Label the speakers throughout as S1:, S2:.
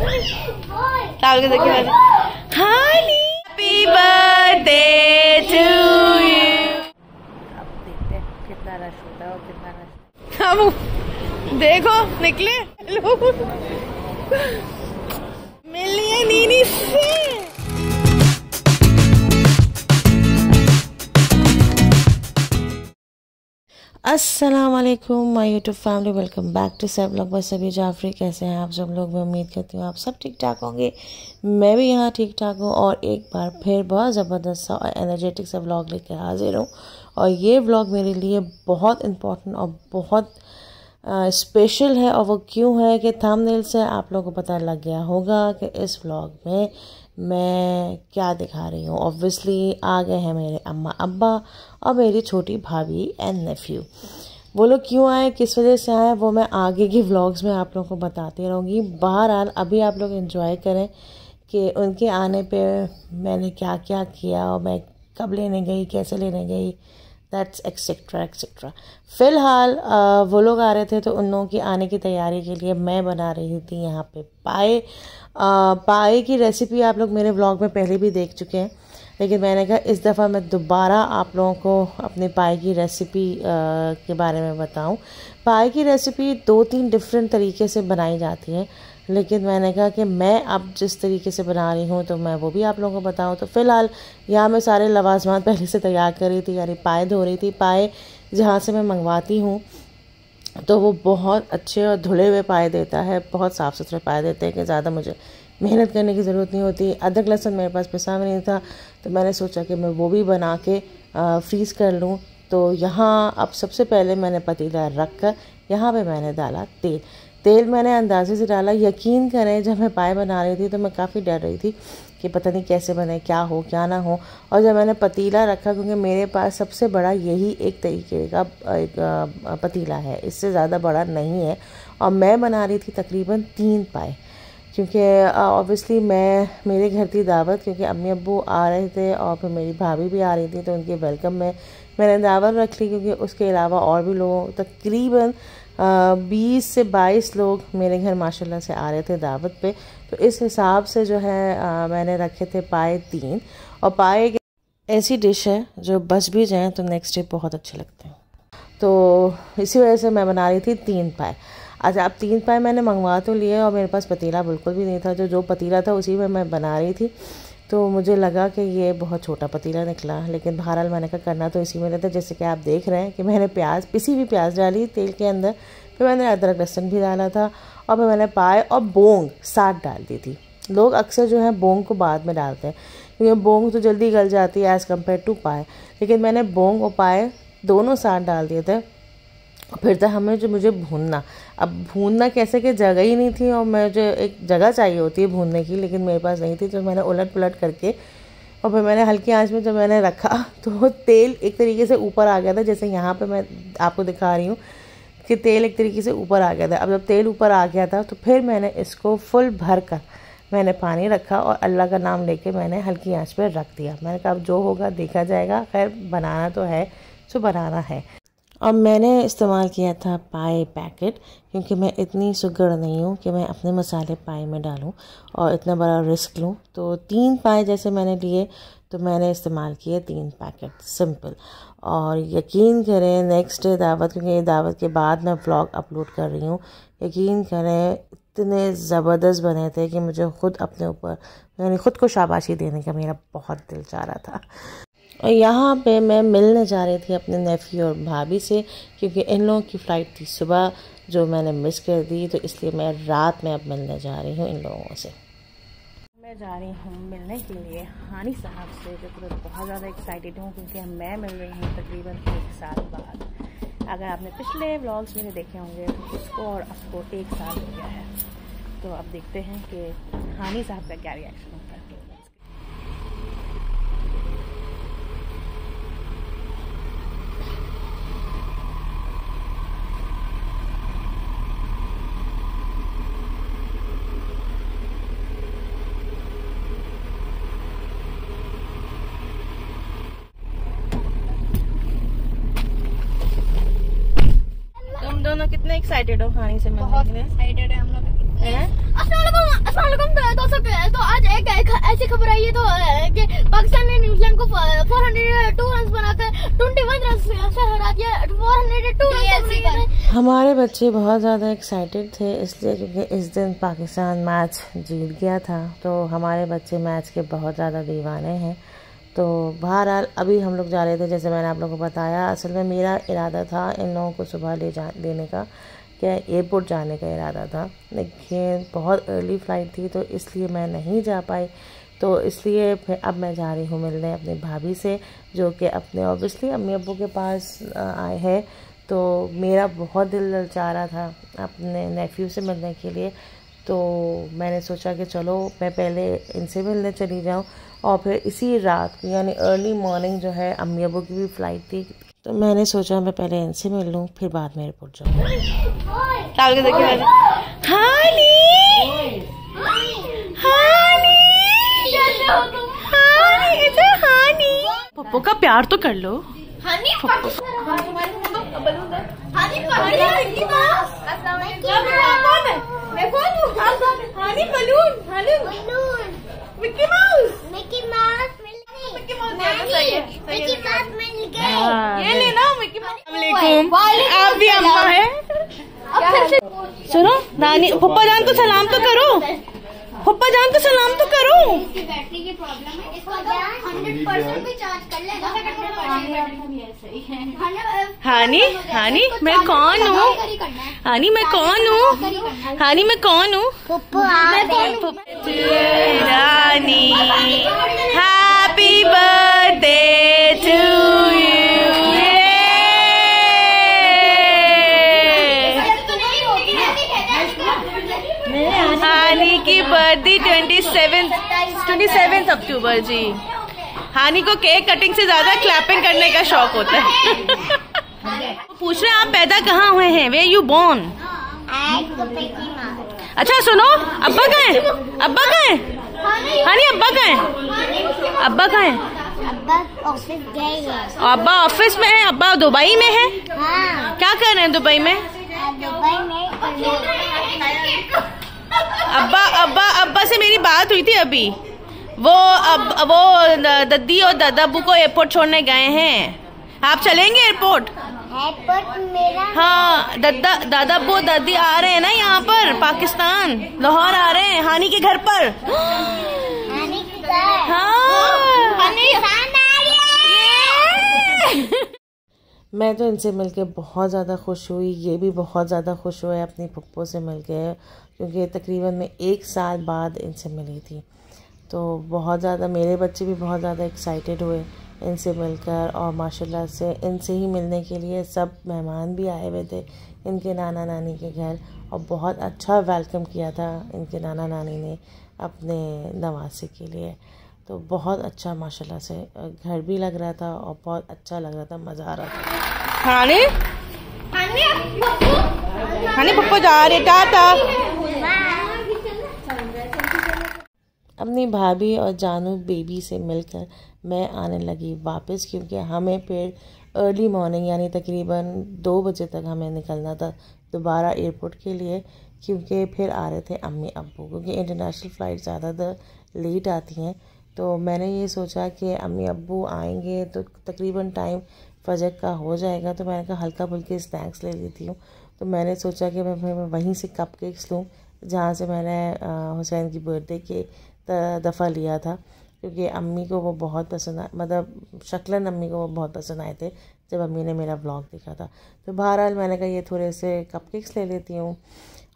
S1: राहुल को देखिए हानी happy birthday to you. अब देखते हैं कितना रश होता है और कितना रश। हम देखो निकले लोग मिलिए नीनी से। अस्सलाम वालेकुम my YouTube family, welcome back to save vlog by Sabhi Jafri. कैसे हैं आप सब लोग? मैं उम्मीद करती हूँ आप सब ठीक ठाक होंगे। मैं भी यहाँ ठीक ठाक हूँ और एक बार फिर बहुत ज़बरदस्त सा और एनर्जेटिक सा व्लॉग लेकर हाजिर हूँ। और ये व्लॉग मेरे लिए बहुत इम्पोर्टेंट और बहुत स्पेशल है। और वो क्यों है कि थंबनेल से आप लोगों को पता लग गया होगा कि इस व्लॉग में मैं क्या दिखा रही हूँ। ऑब्वियसली आ गए हैं मेरे अम्मा अब्बा और मेरी छोटी भाभी एंड नेफ्यू। वो लोग क्यों आए, किस वजह से आए, वो मैं आगे की व्लॉग्स में आप लोगों को बताती रहूँगी। बहरहाल अभी आप लोग एंजॉय करें कि उनके आने पे मैंने क्या क्या किया और मैं कब लेने गई, कैसे लेने गई, दैट्स एक्सेट्रा एक्सेट्रा। फ़िलहाल वो लोग आ रहे थे तो उन लोगों की आने की तैयारी के लिए मैं बना रही थी यहाँ पे पाए। पाए की रेसिपी आप लोग मेरे व्लॉग में पहले भी देख चुके हैं, लेकिन मैंने कहा इस दफ़ा मैं दोबारा आप लोगों को अपने पाए की रेसिपी के बारे में बताऊं। पाए की रेसिपी 2-3 डिफरेंट तरीके से बनाई जाती है, लेकिन मैंने कहा कि मैं अब जिस तरीके से बना रही हूँ तो मैं वो भी आप लोगों को बताऊं। तो फ़िलहाल यहाँ मैं सारे लवाजमात पहले से तैयार कर रही थी, यानी पाए धो रही थी। पाए जहाँ से मैं मंगवाती हूँ तो वो बहुत अच्छे और धुले हुए पाए देता है, बहुत साफ़ सुथरे पाए देते हैं कि ज़्यादा मुझे मेहनत करने की ज़रूरत नहीं होती। अदरक लहसुन मेरे पास पिसा भी नहीं था तो मैंने सोचा कि मैं वो भी बना के फ्रीज़ कर लूँ। तो यहाँ अब सबसे पहले मैंने पतीला रख कर यहाँ पे मैंने डाला तेल। तेल मैंने अंदाजे से डाला। यकीन करें जब मैं पाए बना रही थी तो मैं काफ़ी डर रही थी कि पता नहीं कैसे बने, क्या हो क्या ना हो। और जब मैंने पतीला रखा, क्योंकि मेरे पास सबसे बड़ा यही एक तरीके का एक पतीला है, इससे ज़्यादा बड़ा नहीं है। और मैं बना रही थी तकरीबन 3 पाए, क्योंकि ऑब्वियसली मेरे घर थी दावत, क्योंकि अम्मी अब्बू आ रहे थे और फिर मेरी भाभी भी आ रही थी तो उनके वेलकम में मैंने दावत रख ली। क्योंकि उसके अलावा और भी लोग तकरीबन 20 से 22 लोग मेरे घर माशाल्लाह से आ रहे थे दावत पे। तो इस हिसाब से जो है मैंने रखे थे पाए 3। और पाए ऐसी डिश है जो बच भी जाएँ तो नेक्स्ट डे बहुत अच्छे लगते हैं। तो इसी वजह से मैं बना रही थी 3 पाए। अच्छा, अब 3 पाए मैंने मंगवा तो लिए और मेरे पास पतीला बिल्कुल भी नहीं था। जो पतीला था उसी में मैं बना रही थी। तो मुझे लगा कि ये बहुत छोटा पतीला निकला, लेकिन बहरहाल मैंने कहा करना तो इसी में रहता। जैसे कि आप देख रहे हैं कि मैंने पिसी हुई प्याज डाली तेल के अंदर, फिर मैंने अदरक लहसुन भी डाला था और फिर मैंने पाए और बोंग साथ डाल दी थी। लोग अक्सर जो है बोंग को बाद में डालते हैं, क्योंकि बोंग तो जल्दी गल जाती है एज़ कम्पेयर टू पाए, लेकिन मैंने बोंग और पाए दोनों साथ डाल दिए थे। फिर था हमें जो मुझे भूनना, अब भूनना कैसे कि जगह ही नहीं थी और मुझे एक जगह चाहिए होती है भूनने की, लेकिन मेरे पास नहीं थी। तो मैंने उलट पुलट करके और फिर मैंने हल्की आंच में जब मैंने रखा तो तेल एक तरीके से ऊपर आ गया था। जैसे यहाँ पे मैं आपको दिखा रही हूँ कि तेल एक तरीके से ऊपर आ गया था। अब जब तेल ऊपर आ गया था तो फिर मैंने इसको फुल भर कर मैंने पानी रखा और अल्लाह का नाम लेके मैंने हल्की आंच पर रख दिया। मैंने कहा अब जो होगा देखा जाएगा, खैर बनाना तो है सो बनाना है। और मैंने इस्तेमाल किया था पाए पैकेट, क्योंकि मैं इतनी सुगड़ नहीं हूँ कि मैं अपने मसाले पाए में डालूँ और इतना बड़ा रिस्क लूँ। तो 3 पाए जैसे मैंने लिए तो मैंने इस्तेमाल किए 3 पैकेट सिंपल। और यकीन करें नेक्स्ट डे दावत, क्योंकि ये दावत के बाद मैं व्लॉग अपलोड कर रही हूँ, यकीन करें इतने ज़बरदस्त बने थे कि मुझे ख़ुद अपने ऊपर यानी ख़ुद को शाबाशी देने का मेरा बहुत दिल चाह रहा था। और यहाँ पे मैं मिलने जा रही थी अपने नेफ्यू और भाभी से, क्योंकि इन लोगों की फ़्लाइट थी सुबह जो मैंने मिस कर दी, तो इसलिए मैं रात में अब मिलने जा रही हूँ इन लोगों से। मैं जा रही हूँ मिलने के लिए हानी साहब से, जो कि मैं बहुत ज़्यादा एक्साइटेड हूँ, क्योंकि मैं मिल रही हूँ तकरीबन 1 साल बाद। अगर आपने पिछले व्लॉग्स मेरे देखे होंगे तो उसको और आपको 1 साल हो गया है। तो अब देखते हैं कि हानी साहब का क्या रिएक्शन होता है। दोनों कितने एक्साइटेड हो हानी से मिलने के लिए? एक्साइटेड है हम लोग। अस्सलाम
S2: तो आज एक ऐसी खबर आई है तो कि पाकिस्तान ने न्यूजीलैंड को 402 रन बनाकर 21 रन से हरा दिया। 402 रन।
S1: हमारे बच्चे बहुत ज़्यादा एक्साइटेड थे इसलिए क्योंकि इस दिन पाकिस्तान मैच जीत गया था, तो हमारे बच्चे मैच के बहुत ज़्यादा दीवाने हैं। तो बहरहाल अभी हम लोग जा रहे थे, जैसे मैंने आप लोगों को बताया। असल में मेरा इरादा था इन लोगों को सुबह लेने का, क्या एयरपोर्ट जाने का इरादा था, लेकिन बहुत अर्ली फ़्लाइट थी तो इसलिए मैं नहीं जा पाई। तो इसलिए फिर अब मैं जा रही हूँ मिलने अपनी भाभी से, जो कि अपने ऑब्वियसली अम्मी अब्बू के पास आए हैं। तो मेरा बहुत दिल ललचा रहा था अपने नेफ्यू से मिलने के लिए, तो मैंने सोचा कि चलो मैं पहले इनसे मिलने चली जाऊँ और फिर इसी रात को यानी अर्ली मॉर्निंग जो है अम्मी अब्बू की भी फ़्लाइट थी, तो मैंने सोचा मैं पहले इनसे मिल लूँ फिर बाद में एयरपोर्ट जाऊँ।
S3: पप्पू का प्यार तो कर लो। ये लेना आप भी अम्मा है। सुनो नानी, पप्पा जान को सलाम तो करो, पप्पा जान को सलाम तो करो।
S2: बैटरी की प्रॉब्लम है, इसको 100% भी चार्ज कर लेगा।
S3: हानी हानी मैं कौन हूँ? हानी मैं कौन हूँ? हानी मैं कौन हूँ? रानी हैप्पी बर्थडे टू यू। हानी की बर्थडे 27 अक्टूबर जी। हानी को केक कटिंग से ज्यादा क्लैपिंग करने का शौक होता है। पूछ रहे हैं आप पैदा कहाँ हुए हैं? Where you born? अच्छा सुनो, अब्बा कहाँ है? अब्बा कहाँ है? हानी अब्बा कहाँ है? अब्बा कहाँ है?
S2: अब्बा ऑफिस गए हैं।
S3: अब्बा ऑफिस में है? अब्बा दुबई में है?
S2: हाँ।
S3: क्या कर रहे हैं दुबई में? अब्बा से मेरी बात हुई थी अभी। वो दद्दी और दादाबू को एयरपोर्ट छोड़ने गए हैं। आप चलेंगे एयरपोर्ट?
S2: मेरा
S3: हाँ, दादाबू दादी आ रहे हैं ना यहाँ पर, पाकिस्तान लाहौर आ रहे हैं हानी के घर पर।
S2: हानी के घर।
S3: हाँ
S1: मैं तो इनसे मिलके बहुत ज़्यादा खुश हुई, ये भी बहुत ज़्यादा खुश हुए अपनी पप्पो से मिलके, क्योंकि तकरीबन मैं 1 साल बाद इनसे मिली थी। तो बहुत ज़्यादा मेरे बच्चे भी बहुत ज़्यादा एक्साइटेड हुए इनसे मिलकर, और माशाल्लाह से इनसे ही मिलने के लिए सब मेहमान भी आए हुए थे इनके नाना नानी के घर, और बहुत अच्छा वेलकम किया था इनके नाना नानी ने अपने नवासे के लिए। तो बहुत अच्छा माशाल्लाह से घर भी लग रहा था और बहुत अच्छा लग रहा था, मज़ा आ रहा था।
S3: हानी पप्पू जा रहे, टाटा।
S1: अपनी भाभी और जानू बेबी से मिलकर मैं आने लगी वापस, क्योंकि हमें फिर अर्ली मॉर्निंग यानी तकरीबन 2 बजे तक हमें निकलना था दोबारा एयरपोर्ट के लिए, क्योंकि फिर आ रहे थे अम्मी अब्बू, क्योंकि इंटरनेशनल फ़्लाइट ज़्यादातर लेट आती हैं। तो मैंने ये सोचा कि अम्मी अब्बू आएंगे तो तकरीबन टाइम फजर का हो जाएगा, तो मैंने कहा हल्का फुल्के स्नैक्स ले लेती हूँ। तो मैंने सोचा कि मैं वहीं से कपकेक्स लूँ जहाँ से मैंने हुसैन की बर्थडे के दफ़ा लिया था, क्योंकि अम्मी को वो बहुत पसंद आए, मतलब शक्लन अम्मी को वो बहुत पसंद आए थे जब अम्मी ने मेरा व्लॉग देखा था। तो बहरहाल मैंने कहा ये थोड़े से कपकेक्स ले लेती हूँ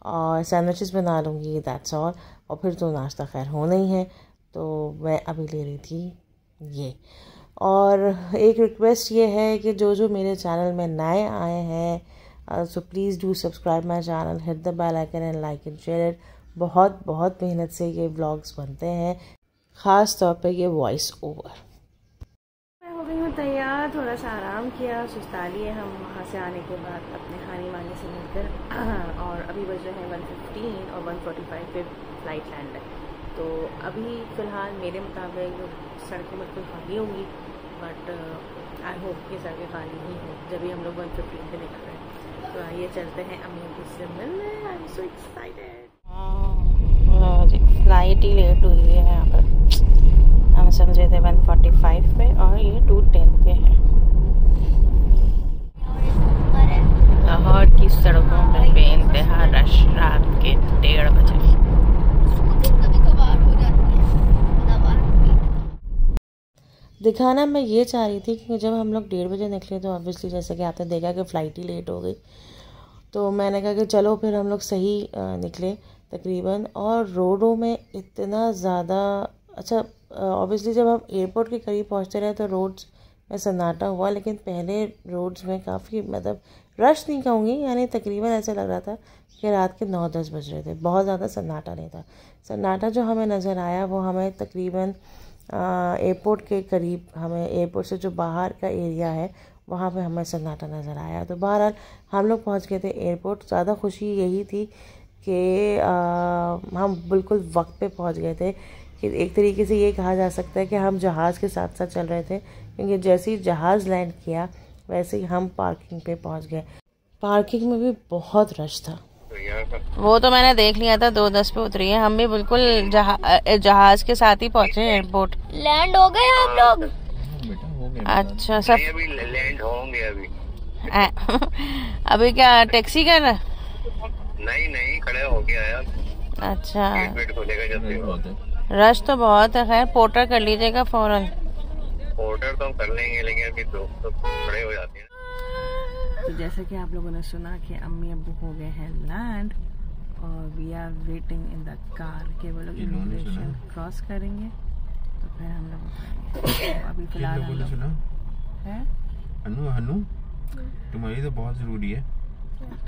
S1: और सैंडविचेस बना लूँगी, दैट्स ऑल। और फिर तो नाश्ता खैर होना ही है, तो मैं अभी ले रही थी ये। और एक रिक्वेस्ट ये है कि जो मेरे चैनल में नए आए हैं, so please do subscribe my channel, hit the bell icon and like and share it. बहुत मेहनत से ये व्लॉग्स बनते हैं, ख़ास तौर पे ये वॉइस ओवर।
S3: मैं हो गई हूँ तैयार, थोड़ा सा आराम किया, सुस्ता लिए हम वहाँ से आने के बाद अपने खाने वाने से मिलकर। और अभी बज रहे हैं 1:15 और 1:45 पे फ्लाइट लैंड है। तो अभी फ़िलहाल मेरे मुताबिक सड़कें बिल्कुल खाली होंगी, बट आई होप कि सड़कें खाली ही हों जब भी हम लोग 1:15 पे निकल रहे हैं। तो आइए चलते हैं अम्मी से मिलने। I am so excited.
S1: Flight ही लेट हुई है यहाँ पर। हम समझे थे 1:45 पे और ये 2:10 पे है। लाहौर की सड़कों में बेइंतहा रश रात के 1:30 बजे। दिखाना मैं ये चाह रही थी कि जब हम लोग 1:30 बजे निकले तो ऑब्वियसली जैसे कि आपने देखा कि फ़्लाइट ही लेट हो गई, तो मैंने कहा कि चलो फिर हम लोग सही निकले तकरीबन। और रोडों में इतना ज़्यादा अच्छा, ऑब्वियसली जब हम एयरपोर्ट के करीब पहुंचते रहे तो रोड्स में सन्नाटा हुआ, लेकिन पहले रोड्स में काफ़ी मतलब रश नहीं कहूँगी, यानी तकरीबन ऐसा लग रहा था कि रात के 9-10 बज रहे थे। बहुत ज़्यादा सन्नाटा नहीं था। सन्नाटा जो हमें नज़र आया वो हमें तकरीबन एयरपोर्ट के करीब, हमें एयरपोर्ट से जो बाहर का एरिया है वहाँ पे हमें सन्नाटा नज़र आया। तो बहरहाल हम लोग पहुँच गए थे एयरपोर्ट। ज़्यादा खुशी यही थी कि हम बिल्कुल वक्त पे पहुँच गए थे, कि एक तरीके से ये कहा जा सकता है कि हम जहाज़ के साथ साथ चल रहे थे, क्योंकि जैसे ही जहाज़ लैंड किया वैसे ही हम पार्किंग पे पहुँच गए। पार्किंग में भी बहुत रश था। वो तो मैंने देख लिया था, 2:10 पे उतरी है। हम भी बिल्कुल जहाज के साथ ही पहुंचे एयरपोर्ट।
S2: लैंड हो गए हम लोग।
S1: अच्छा सब
S4: अभी लैंड होंगे अभी।
S1: अभी क्या टैक्सी कर रहा?
S4: नहीं खड़े हो गया यार।
S1: अच्छा
S4: गेट खोलेगा जब भी।
S1: रश तो बहुत है। खैर पोर्टर कर लीजिएगा फौरन।
S4: पोर्टर तो हम कर लेंगे, लेकिन अभी तो खड़े हो जाते हैं।
S3: तो जैसे कि आप लोगों ने सुना कि अम्मी अब्बू हो गए हैं लैंड और we are waiting in the car कि वो लोग इमिग्रेशन क्रॉस करेंगे तो फिर हम लोग उतरेंगे। तो अभी फिलहाल हम लोग है
S5: हनु तुम्हारी तो बहुत ज़रूरी है।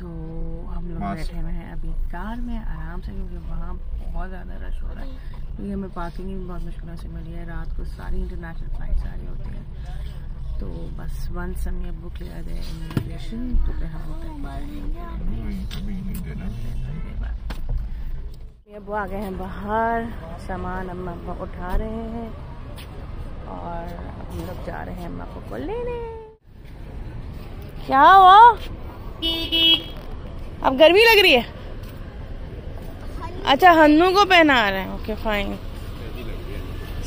S3: तो हम लोग बैठे हुए हैं अभी कार में आराम से, क्योंकि वहाँ बहुत ज़्यादा रश हो रहा है, क्योंकि हमें पार्किंग भी बहुत मुश्किलों से मिली है। रात को सारी इंटरनेशनल फ्लाइट सारी होती हैं, तो बस वंस हम ये बुक क्लियर दे इमिग्रेशन तो फिर हम अब आ गए हैं बाहर। सामान अम्मा अब्बा उठा रहे हैं और हम लोग जा रहे हैं अम्मा अब्बा को लेने।
S1: क्या हुआ? अब गर्मी लग रही है? अच्छा हन्नू को पहना रहे हैं। Okay fine.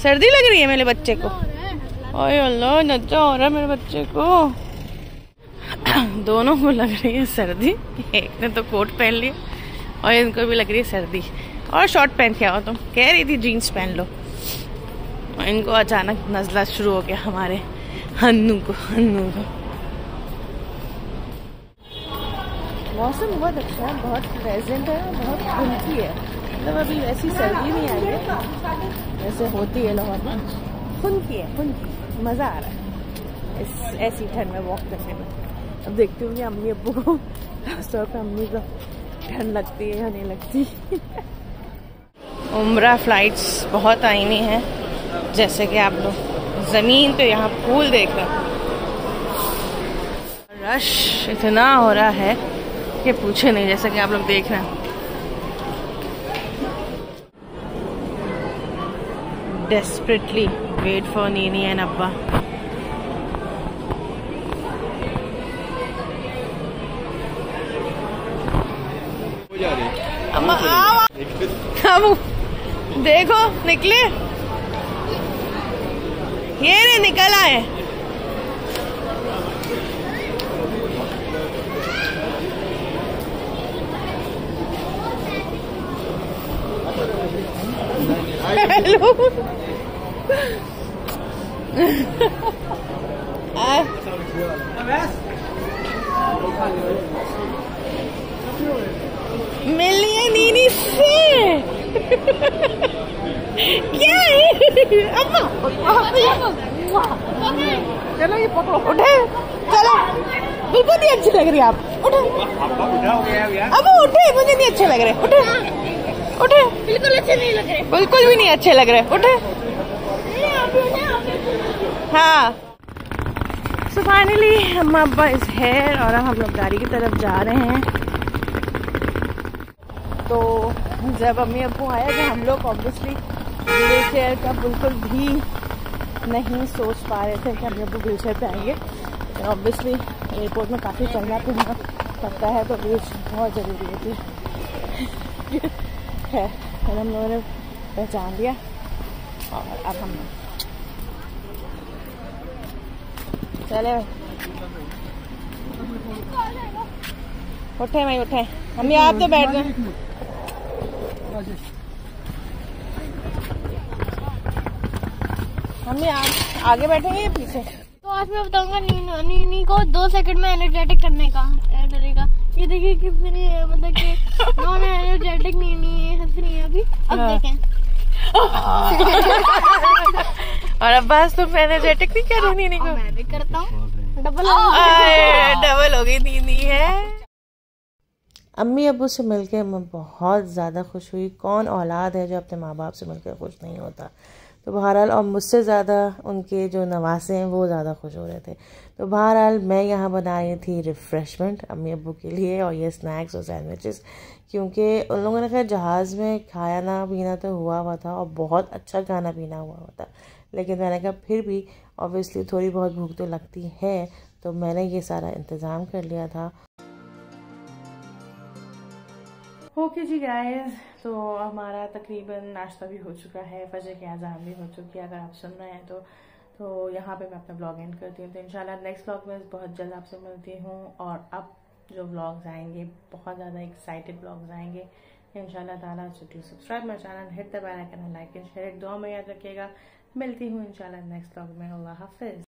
S1: सर्दी लग रही है मेरे बच्चे को? ओए अल्लाह नच्चा हो रहा है मेरे बच्चे को। दोनों को लग रही है सर्दी। एक ने तो कोट पहन लिया और इनको भी लग रही है सर्दी। और शॉर्ट पहन के आओ, तुम कह रही थी जीन्स पहन लो। और इनको अचानक नज़ला शुरू हो गया हमारे हन्नू को।
S3: मौसम बहुत अच्छा है, बहुत प्लेजेंट है, बहुत खुलकी है। मतलब अभी ऐसी सर्दी नहीं आई है जैसे होती है लाहौर में। खुलकी है, मज़ा आ रहा है इस ऐसी ठंड में वॉक करने में। अब देखती हूँ कि अम्मी अब्बू को खासतौर पर अम्मी को ठंड लगती है या नहीं लगती।
S1: उम्रा फ्लाइट्स बहुत आई हुई हैं, जैसे कि आप लोग ज़मीन पे यहाँ फूल देख रहे हैं। रश इतना हो रहा है कि पूछे नहीं, जैसे कि आप लोग देख रहे हैं। Desperately wait for Nini and Abba. अम्मा आओ, अब देखो निकले, ये रे निकल आए। हेलो मिलनी है नीनी से। क्या है? चलो ये पकड़ो, उठे चलो। बिल्कुल नहीं अच्छी लग रही आप, उठे। अब उठे, मुझे नहीं अच्छे लग रहे, उठे।
S2: बिल्कुल अच्छे नहीं लग रहे,
S1: बिल्कुल भी नहीं अच्छे लग रहे, उठे। हाँ सो फाइनली अम्मा अब्बा इज हेयर और अब हम लोग गाड़ी की तरफ जा रहे हैं। तो जब अम्मी अब्बू आया तो हम लोग ऑब्वियसली व्हील चेयर का बिल्कुल भी नहीं सोच पा रहे थे कि अम्मी अब्बू व्हील चेयर पे आएंगे। ऑब्वियसली एयरपोर्ट में काफ़ी चलना फिरना पड़ता है, तो व्हील चेयर बहुत ज़रूरी होती है। और हम लोगों ने
S3: पहचान लिया और अब हम चले। उठे भाई उठे, हम आप तो बैठ गए। हम आगे बैठेंगे या पीछे?
S2: तो आज मैं बताऊंगा नीनी को 2 सेकंड में एनर्जेटिक करने का तरीका। ये देखिए कि मेरी मतलब कि नॉन एनर्जेटिक नीनी हंस रही है अभी। अब देखें।
S3: और अब बस तुम एनर्जेटिक नहीं कर रही नीनी को?
S2: मैं भी करता हूँ। डबल
S3: हो गई नीनी है।
S1: अम्मी अब्बू से मिलकर मैं बहुत ज़्यादा खुश हुई। कौन औलाद है जो अपने माँ बाप से मिलकर खुश नहीं होता। तो बहरहाल और मुझसे ज़्यादा उनके जो नवासे हैं वो ज़्यादा खुश हो रहे थे। तो बहरहाल मैं यहाँ बना रही थी रिफ़्रेशमेंट अम्मी अब्बू के लिए, और ये स्नैक्स और सैंडविचेस, क्योंकि उन लोगों ने कहा जहाज़ में खाना पीना तो हुआ था और बहुत अच्छा खाना पीना हुआ था, लेकिन मैंने कहा फिर भी ऑब्वियसली थोड़ी बहुत भूख तो लगती है, तो मैंने ये सारा इंतज़ाम कर लिया था।
S3: ओके जी गाइस, तो हमारा तकरीबन नाश्ता भी हो चुका है, फजर की अज़ान भी हो चुकी है अगर आप सुन रहे हैं तो यहाँ पे मैं अपना ब्लॉग एंड करती हूँ। तो इंशाल्लाह नेक्स्ट ब्लॉग में बहुत जल्द आपसे मिलती हूँ, और अब जो ब्लॉग्स आएंगे बहुत ज़्यादा एक्साइटेड ब्लॉग्स आएंगे इंशाल्लाह ताला। So do subscribe my channel, hit the bell icon, like and share, दुआ में याद रखिएगा। मिलती हूँ इंशाल्लाह नेक्स्ट ब्लॉग में। अल्लाह हाफिज़।